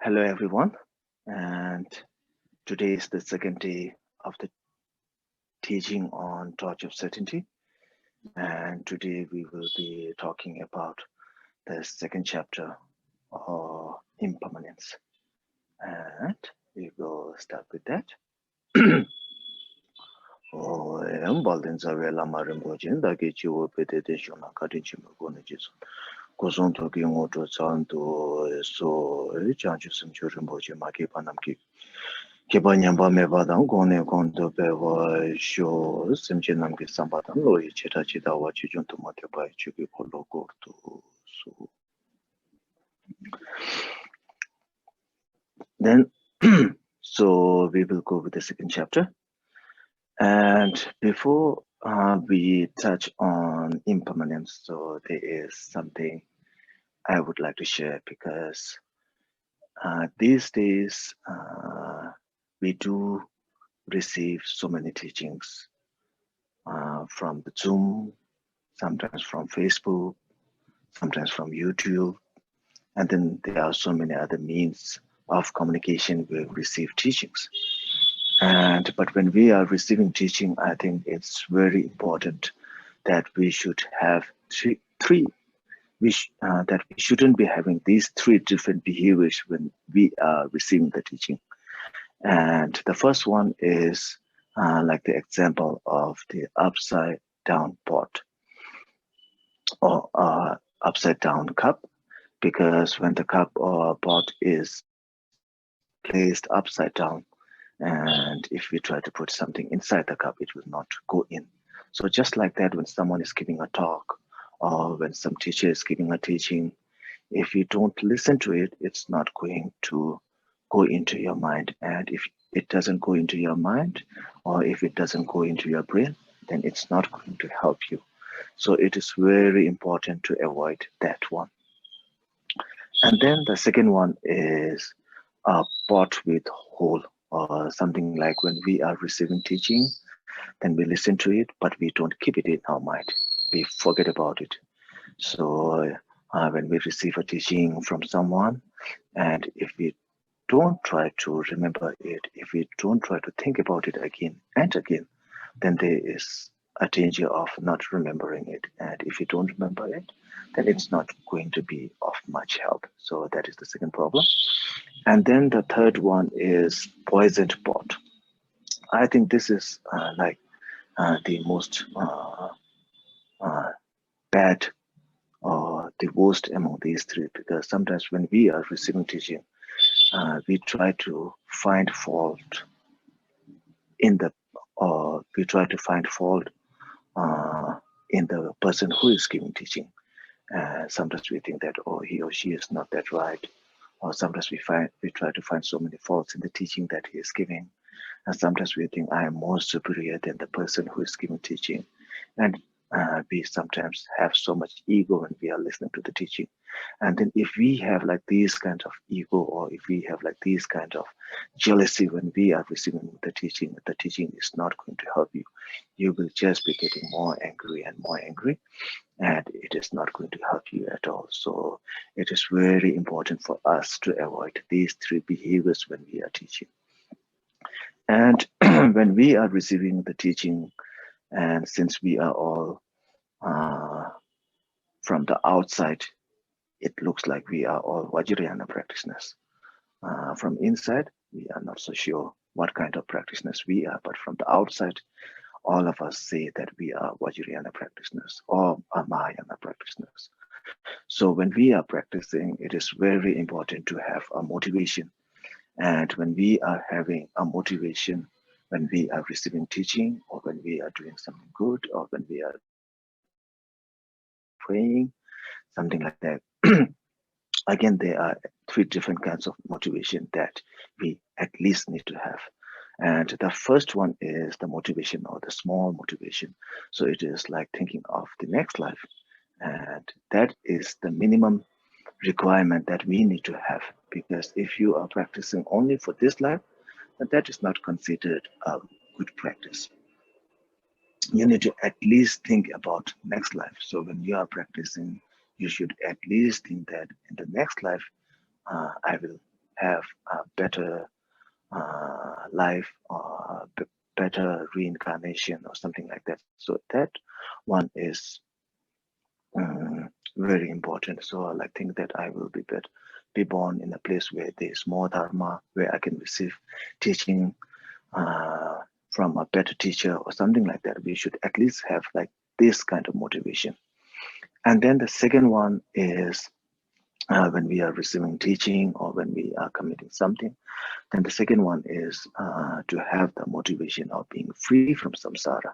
Hello, everyone. And today is the second day of the teaching on Torch of Certainty. And today we will be talking about the second chapter or Impermanence. And we will start with that. Lama Rimbojin, the Gichu Petition, Katichim Kosong Toki Moto Santo, so Chanchus and Churimboji Maki Panamki. Kibanyamba Mevadam Gone Kondo Beva Show Simchinamki Sampatam Loi Chita Chita Wachijun to Matebai Chuki Polo Gorto. So then so we will go with the second chapter. And before we touch on impermanence, so there is something I would like to share because these days we do receive so many teachings from the Zoom, sometimes from Facebook, sometimes from YouTube, and then there are so many other means of communication where we receive teachings. But when we are receiving teaching, I think it's very important that we should have that we shouldn't be having these three different behaviors when we are receiving the teaching. And the first one is like the example of the upside down pot or upside down cup, because when the cup or pot is placed upside down, and if we try to put something inside the cup, it will not go in. So just like that, when someone is giving a talk or when some teacher is giving a teaching, if you don't listen to it, it's not going to go into your mind. And if it doesn't go into your mind, or if it doesn't go into your brain, then it's not going to help you. So it is very important to avoid that one. And then the second one is a pot with hole, or something like when we are receiving teaching, then we listen to it, but we don't keep it in our mind. We forget about it. So when we receive a teaching from someone, and if we don't try to remember it, if we don't try to think about it again and again, then there is a danger of not remembering it. And if you don't remember it, then it's not going to be of much help. So that is the second problem. And then the third one is poisoned pot. I think this is like the most bad or the worst among these three, because sometimes when we are receiving teaching, we try to find fault in the, or we try to find fault in the person who is giving teaching. Sometimes we think that, oh, he or she is not that right, or sometimes we try to find so many faults in the teaching that he is giving, and sometimes we think I am more superior than the person who is giving teaching, and we sometimes have so much ego when we are listening to the teaching. And then if we have like these kind of ego, or if we have like these kind of jealousy when we are receiving the teaching is not going to help you. You will just be getting more angry and more angry, and it is not going to help you at all. So it is very important for us to avoid these three behaviors when we are teaching. And when we are receiving the teaching, and since we are all from the outside, it looks like we are all Vajrayana practitioners. From inside, we are not so sure what kind of practitioners we are, but from the outside, all of us say that we are Vajrayana practitioners or Mahayana practitioners. So when we are practicing, it is very important to have a motivation. And when we are having a motivation, when we are receiving teaching, or when we are doing something good, or when we are praying, something like that. Again, there are three different kinds of motivation that we at least need to have. And the first one is the motivation, or the small motivation. So it is like thinking of the next life. And that is the minimum requirement that we need to have. Because if you are practicing only for this life, then that is not considered a good practice. You need to at least think about next life. So when you are practicing, you should at least think that in the next life, I will have a better life or better reincarnation or something like that. So that one is very important. So I think that I will be born in a place where there's more Dharma, where I can receive teaching from a better teacher or something like that. We should at least have like this kind of motivation. And then the second one is when we are receiving teaching or when we are committing something. Then the second one is to have the motivation of being free from samsara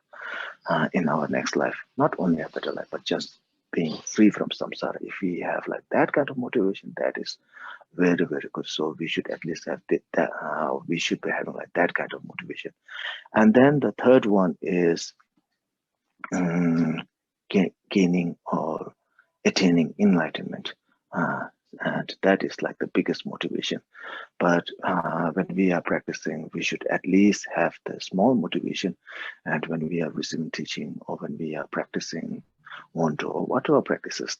in our next life. Not only a better life, but just being free from samsara. If we have like that kind of motivation, that is very, very good. So we should at least have that. We should be having like that kind of motivation. And then the third one is gaining or attaining enlightenment. And that is like the biggest motivation. But when we are practicing, we should at least have the small motivation. And when we are receiving teaching or when we are practicing Wonto or whatever practices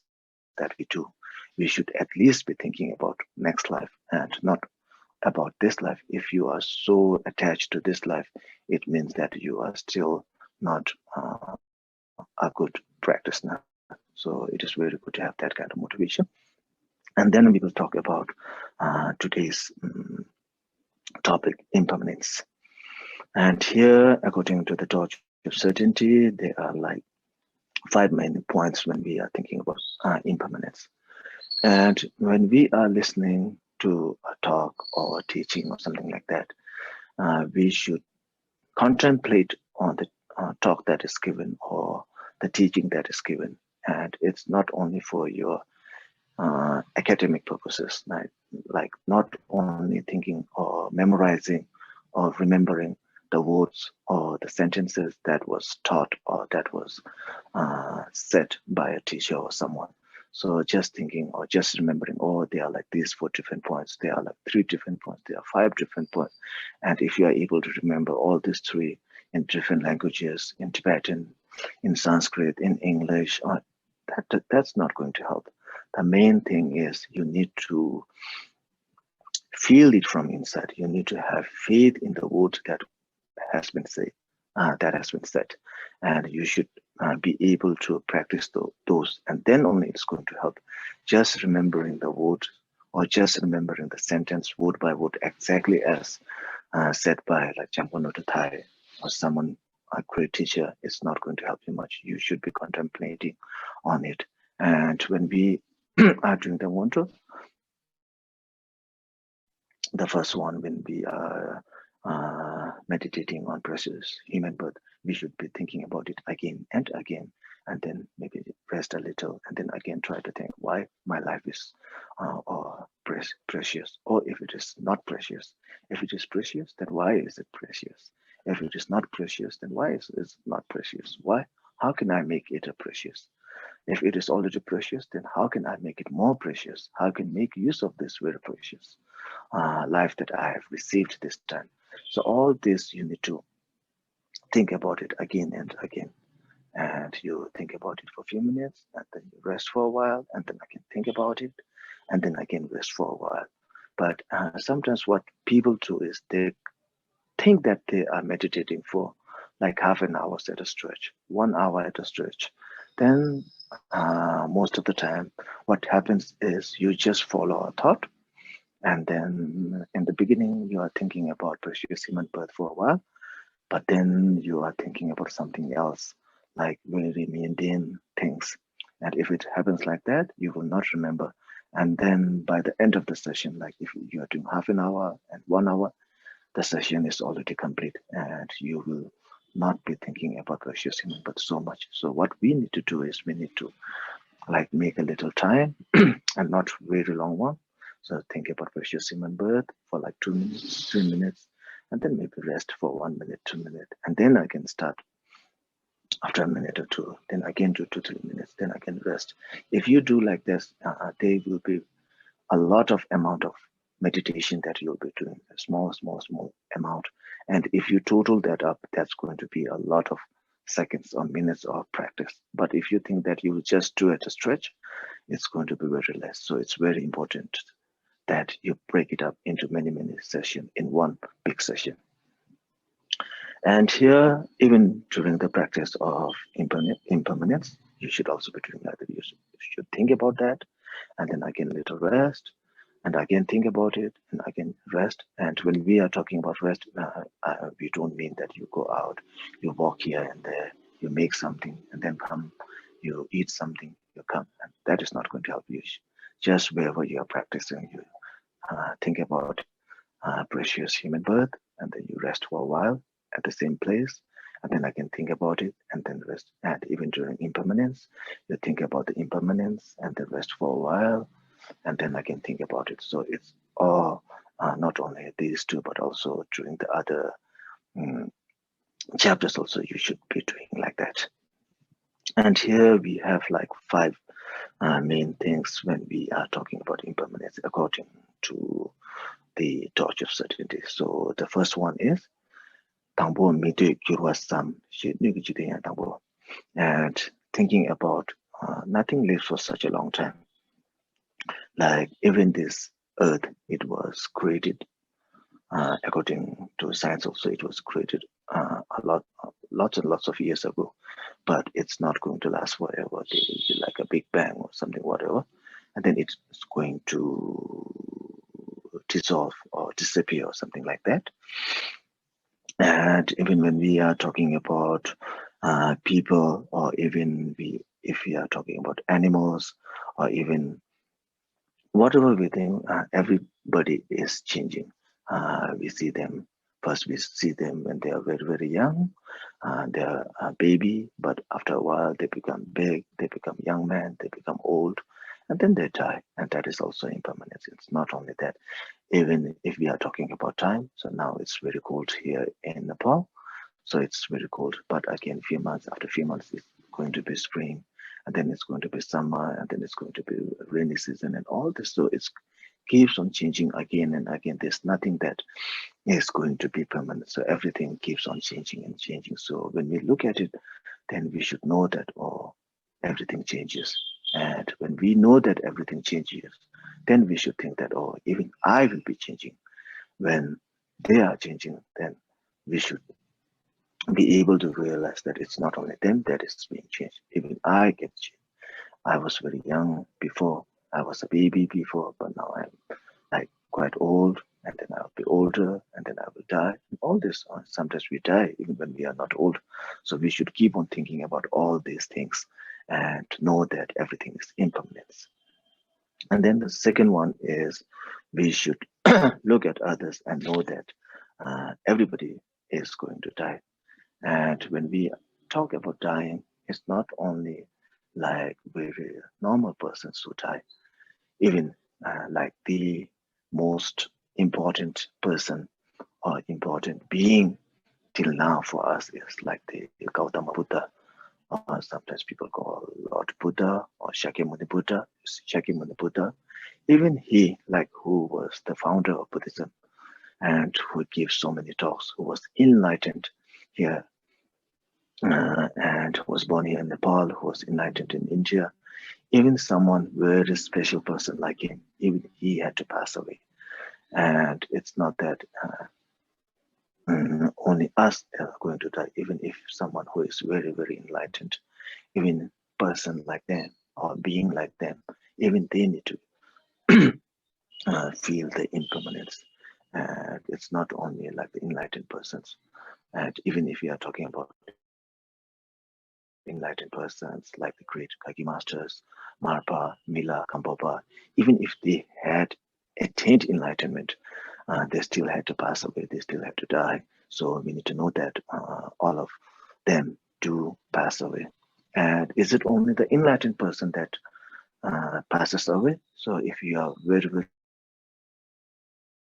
that we do, we should at least be thinking about next life and not about this life. If you are so attached to this life, it means that you are still not a good practitioner. So it is very good to have that kind of motivation. And then we will talk about today's topic, impermanence. And here, according to the torch of certainty, there are like 5 main points when we are thinking about impermanence. And when we are listening to a talk or a teaching or something like that, we should contemplate on the talk that is given or the teaching that is given. And it's not only for your academic purposes, like not only thinking or memorizing or remembering the words or the sentences that was taught or that was said by a teacher or someone. So just thinking or just remembering, oh, there are like these 4 different points, there are like 3 different points, there are 5 different points. And if you are able to remember all these 3 in different languages, in Tibetan, in Sanskrit, in English, that's not going to help. The main thing is you need to feel it from inside. You need to have faith in the word that has been said, and you should be able to practice those, and then only it's going to help. Just remembering the word or just remembering the sentence word by word exactly as said by like Jamgon or Thaye or someone, a great teacher, is not going to help you much. You should be contemplating on it. And when we are doing the Wonto, the first one, when we are meditating on precious human birth, we should be thinking about it again and again, and then maybe rest a little, and then again try to think why my life is precious, or if it is not precious. If it is precious, then why is it precious? If it is not precious, then why is it not precious? Why? How can I make it a precious? If it is already precious, then how can I make it more precious? How can I make use of this very precious life that I have received this time? So all this you need to think about it again and again. And you think about it for a few minutes, and then you rest for a while, and then again think about it, and then again rest for a while. But sometimes what people do is they think that they are meditating for like half an hour at a stretch, 1 hour at a stretch. Then most of the time, what happens is you just follow a thought. And then in the beginning, you are thinking about precious human birth for a while, but then you are thinking about something else, like very mundane things. And if it happens like that, you will not remember. And then by the end of the session, like if you are doing half an hour and 1 hour, the session is already complete and you will not be thinking about precious human birth so much. So what we need to do is we need to like make a little time and not very long one. So think about precious human birth for like 2 minutes, 3 minutes, and then maybe rest for 1 minute, 2 minutes, and then I can start after a minute or two, then again 2 to 3 minutes, then I can rest. If you do like this, there will be a lot of amount of meditation that you'll be doing, a small amount. And if you total that up, that's going to be a lot of seconds or minutes of practice. But if you think that you will just do it a stretch, it's going to be very less. So it's very important that you break it up into many sessions in one big session. And here, even during the practice of impermanence, you should also be doing that. You should think about that, and then again little rest, and again think about it, and again rest. And when we are talking about rest, we don't mean that you go out, you walk here and there, you make something, and then come, you eat something, you come. And that is not going to help you. Just wherever you are practicing, you think about precious human birth, and then you rest for a while at the same place, and then I can think about it and then rest. And even during impermanence, you think about the impermanence and then rest for a while, and then I can think about it. So it's all not only these two, but also during the other chapters also you should be doing like that. And here we have like 5 main things when we are talking about impermanence according to the torch of certainty. So the first one is Tangbo Mide Kyurwasam Tangbo. And thinking about nothing lives for such a long time. Like even this earth, it was created according to science also, it was created lots and lots of years ago, but it's not going to last forever. There will be like a big bang or something, whatever, and then it's going to dissolve or disappear or something like that. And even when we are talking about people, or even if we are talking about animals, or even whatever we think, everybody is changing. We see them first. We see them when they are very young. They are a baby, but after a while they become big. They become young men. They become old, and then they die. And that is also impermanence. It's not only that. Even if we are talking about time, so now it's very cold here in Nepal. So it's very cold, but again, after few months, it's going to be spring, and then it's going to be summer, and then it's going to be rainy season, and all this. So it keeps on changing again and again. There's nothing that is going to be permanent. So everything keeps on changing and changing. So when we look at it, then we should know that, oh, everything changes. And when we know that everything changes, then we should think that, oh, even I will be changing. When they are changing, then we should be able to realize that it's not only them that is being changed, even I get changed. I was very young before, I was a baby before, but now I'm like quite old, and then I'll be older, and then I will die. And all this, sometimes we die even when we are not old. So we should keep on thinking about all these things and know that everything is impermanence. And then the second one is we should look at others and know that everybody is going to die. And when we talk about dying, it's not only like very normal persons who die, even like the most important person or important being till now for us is like the Gautama Buddha, or sometimes people call Lord Buddha or Shakyamuni Buddha. Shakyamuni Buddha, even he, like who was the founder of Buddhism and who gave so many talks, who was enlightened here and who was born here in Nepal, who was enlightened in India. Even someone very special person like him, even he had to pass away. And it's not that only us are going to die. Even if someone who is very enlightened, even person like them or being like them, even they need to feel the impermanence. And it's not only like the enlightened persons. And even if we are talking about enlightened persons like the great Kagi masters, Marpa, Mila, Kampopa, even if they had attained enlightenment, they still had to pass away, they still had to die. So we need to know that all of them do pass away. And is it only the enlightened person that passes away? So if you are very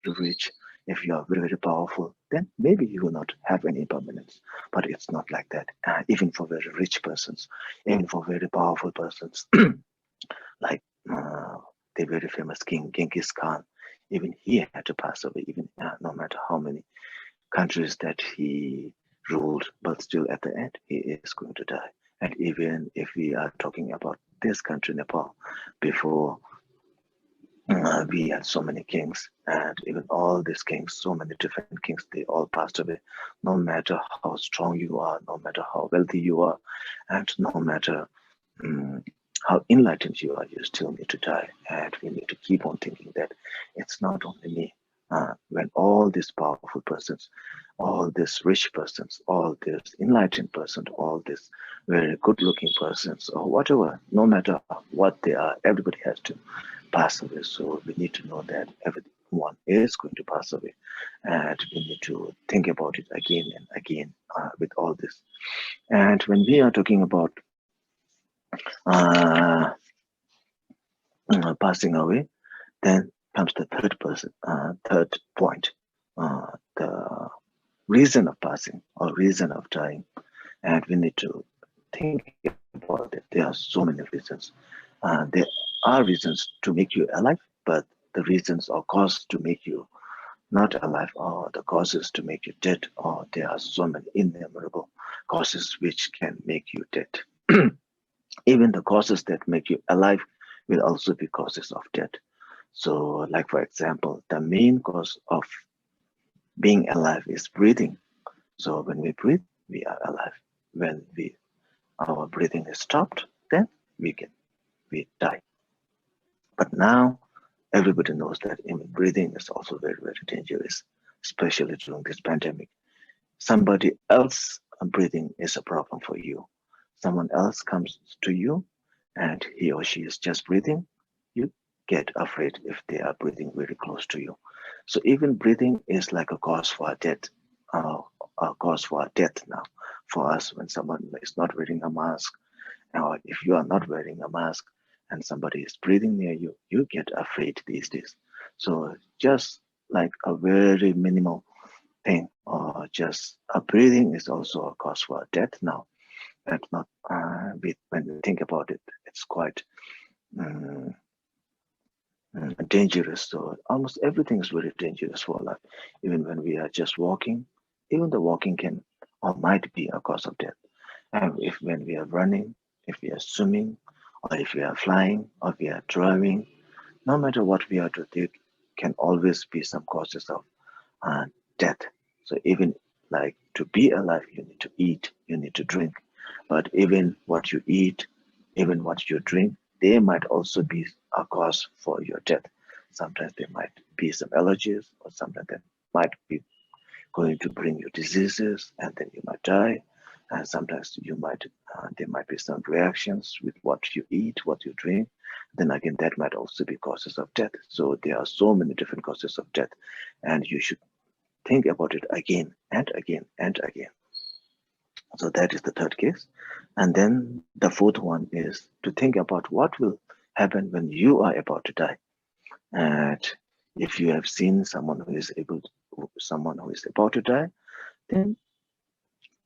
rich, if you are very powerful, then maybe you will not have any impermanence. But it's not like that. Even for very rich persons, even for very powerful persons, like the very famous king Genghis Khan, even he had to pass away, even no matter how many countries that he ruled, but still at the end, he is going to die. And even if we are talking about this country, Nepal, before We had so many kings, and even all these kings, so many different kings, they all passed away. No matter how strong you are, no matter how wealthy you are, and no matter um, how enlightened you are, you still need to die. And we need to keep on thinking that it's not only me. When all these powerful persons, all these rich persons, all these enlightened persons, all these very good-looking persons, or whatever, no matter what they are, everybody has to pass away. So we need to know that everyone is going to pass away, and we need to think about it again and again with all this. And when we are talking about uh, passing away, then comes the third point, the reason of passing or reason of dying, and we need to think about it. There are so many reasons. There are reasons to make you alive, but the reasons or cause to make you not alive, or the causes to make you dead, or there are so many innumerable causes which can make you dead. Even the causes that make you alive will also be causes of death. So, like for example, the main cause of being alive is breathing. So when we breathe, we are alive. When our breathing is stopped, then we die. But now everybody knows that even breathing is also very, very dangerous, especially during this pandemic. Somebody else breathing is a problem for you. Someone else comes to you and he or she is just breathing. You get afraid if they are breathing very close to you. So even breathing is like a cause for death, uh, a cause for death now for us when someone is not wearing a mask, or if you are not wearing a mask and somebody is breathing near you, you get afraid these days. So just like a very minimal thing, or just a breathing is also a cause for death now. That's not when we think about it, it's quite um, dangerous. So almost everything is very dangerous for life. Even when we are just walking, even the walking can or might be a cause of death. And if when we are running, if we are swimming, or if we are flying, or we are driving, no matter what we are doing, there can always be some causes of uh, death. So even like to be alive, you need to eat, you need to drink. But even what you eat, even what you drink, they might also be a cause for your death. Sometimes there might be some allergies, or sometimes they might be going to bring you diseases, and then you might die. And sometimes there might be some reactions with what you eat, what you drink. Then again, that might also be causes of death. So there are so many different causes of death, and you should think about it again and again and again. So that is the third case. And then the fourth one is to think about what will happen when you are about to die. And if you have seen someone who is about to die, then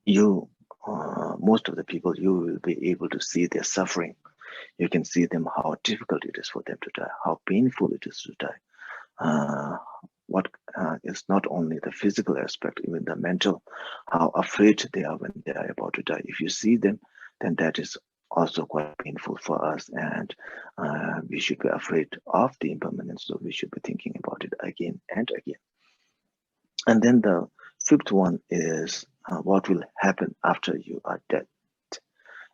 you, most of the people, you will be able to see their suffering. You can see them how difficult it is for them to die, how painful it is to die. What is not only the physical aspect, even the mental, how afraid they are when they are about to die. If you see them, then that is also quite painful for us, and we should be afraid of the impermanence. So we should be thinking about it again and again. And then the fifth one is what will happen after you are dead.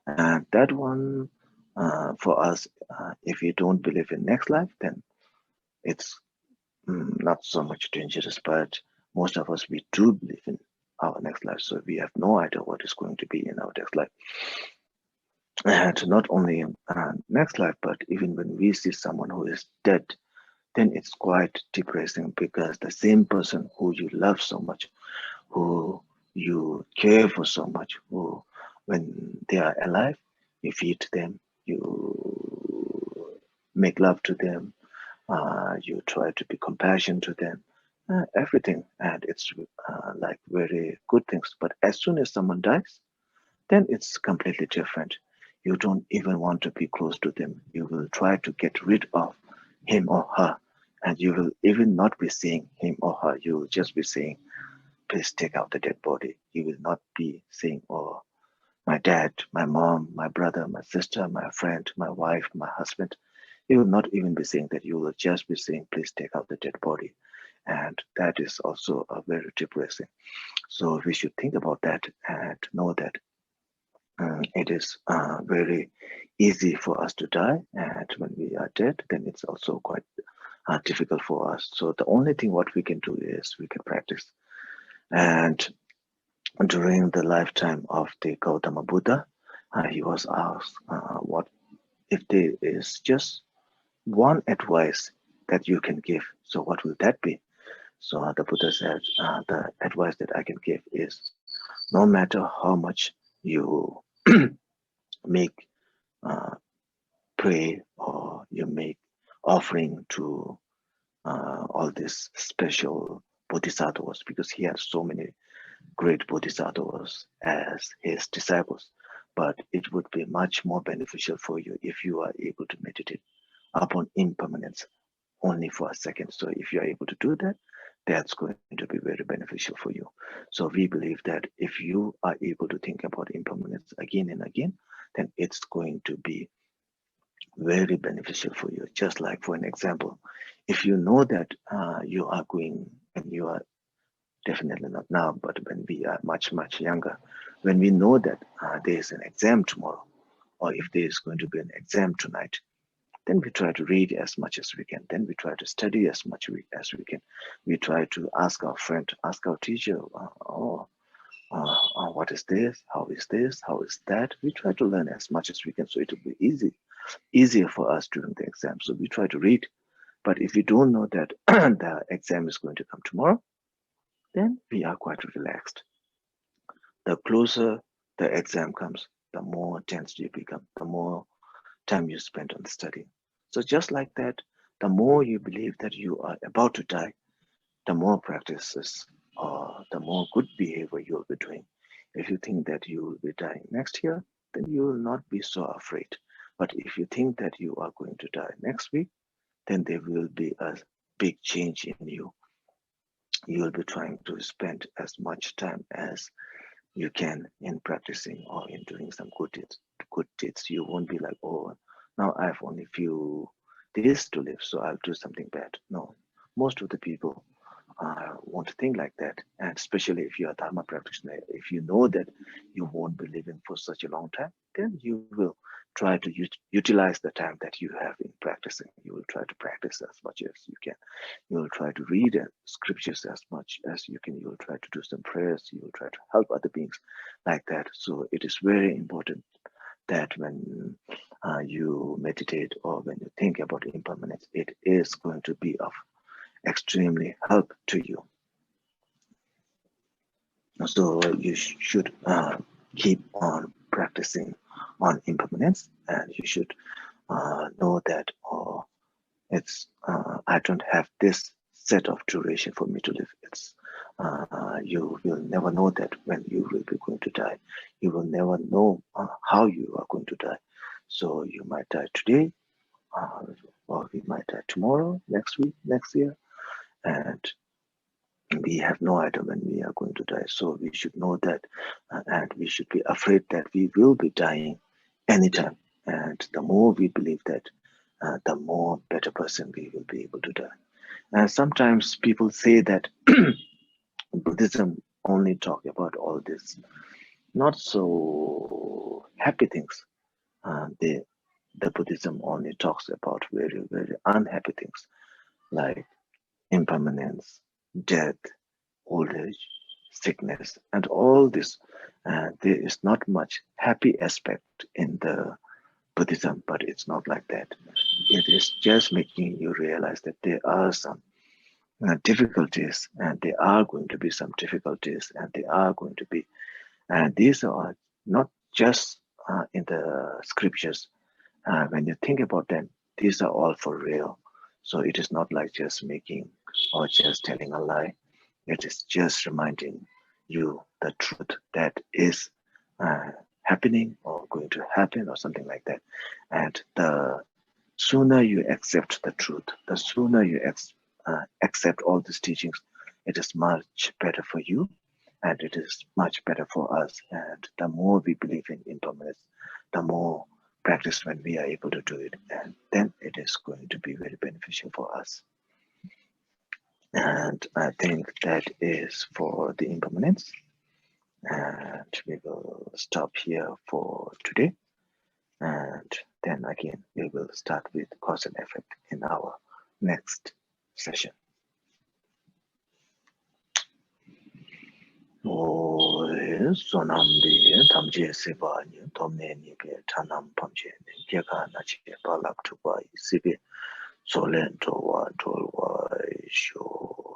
And that one, for us, if you don't believe in next life, then it's not so much dangerous, but most of us, we do believe in our next life. So we have no idea what is going to be in our next life. And not only in next life, but even when we see someone who is dead, then it's quite depressing, because the same person who you love so much, who you care for so much, who when they are alive, you feed them, you make love to them, you try to be compassionate to them, everything, and it's like very good things. But as soon as someone dies, then it's completely different. You don't even want to be close to them. You will try to get rid of him or her, and you will even not be seeing him or her. You will just be saying, please take out the dead body. You will not be saying, oh, my dad, my mom, my brother, my sister, my friend, my wife, my husband. You will not even be saying that. You will just be saying, please take out the dead body. And that is also a very depressing. So we should think about that and know that it is very easy for us to die. And when we are dead, then it's also quite difficult for us. So the only thing what we can do is we can practice. And during the lifetime of the Gautama Buddha, he was asked, what if there is just one advice that you can give? So what will that be? So the Buddha said, the advice that I can give is, no matter how much you make pray or you make offering to all these special bodhisattvas, because he had so many great bodhisattvas as his disciples. But it would be much more beneficial for you if you are able to meditate upon impermanence only for a second. So if you are able to do that, that's going to be very beneficial for you. So we believe that if you are able to think about impermanence again and again, then it's going to be very beneficial for you. Just like for an example, if you know that you are going, and you are definitely not now, but when we are much, much younger, when we know that there is an exam tomorrow, or if there is going to be an exam tonight, then we try to read as much as we can. Then we try to study as much as we can. We try to ask our friend, ask our teacher, what is this? How is this? How is that? We try to learn as much as we can, so it will be easier for us during the exam. So we try to read. But if we don't know that the exam is going to come tomorrow, then we are quite relaxed. The closer the exam comes, the more tense you become, the more time you spend on the study. So just like that, the more you believe that you are about to die, the more practices or the more good behavior you'll be doing. If you think that you will be dying next year, then you will not be so afraid. But if you think that you are going to die next week, then there will be a big change in you. You will be trying to spend as much time as you can in practicing or in doing some good deeds. You won't be like, oh, now I have only few days to live, so I'll do something bad. No, most of the people won't think like that. And especially if you're a Dharma practitioner, if you know that you won't be living for such a long time, then you will try to utilize the time that you have in practicing. You will try to practice as much as you can. You will try to read scriptures as much as you can. You will try to do some prayers. You will try to help other beings like that. So it is very important that when you meditate or when you think about impermanence, it is going to be of extremely help to you. So you should keep on practicing on impermanence, and you should know that it's I don't have this set of duration for me to live. It's you will never know that when you will be going to die. You will never know how you are going to die. So you might die today, or we might die tomorrow, next week, next year, and we have no idea when we are going to die. So we should know that, and we should be afraid that we will be dying anytime. And the more we believe that, the more better person we will be able to die. And sometimes people say that Buddhism only talk about all this not so happy things. The Buddhism only talks about very, very unhappy things like impermanence, death, old age, sickness, and all this. There is not much happy aspect in the Buddhism, but it's not like that. It is just making you realize that there are some difficulties, and there are going to be some difficulties, and they are going to be, and these are not just in the scriptures. When you think about them, these are all for real. So it is not like just making or just telling a lie. It is just reminding you the truth that is happening or going to happen or something like that. And the sooner you accept the truth, the sooner you accept all these teachings, it is much better for you, and it is much better for us. And the more we believe in impermanence, the more practice when we are able to do it, and then it is going to be very beneficial for us. And I think that is for the impermanence. And we will stop here for today. And then again, we will start with cause and effect in our next session. Sonamdi Tamje Sebani, Tomneni, Tanam Pamje, Yakana Balak to buy Sibi, Solento, Tolwa, Show.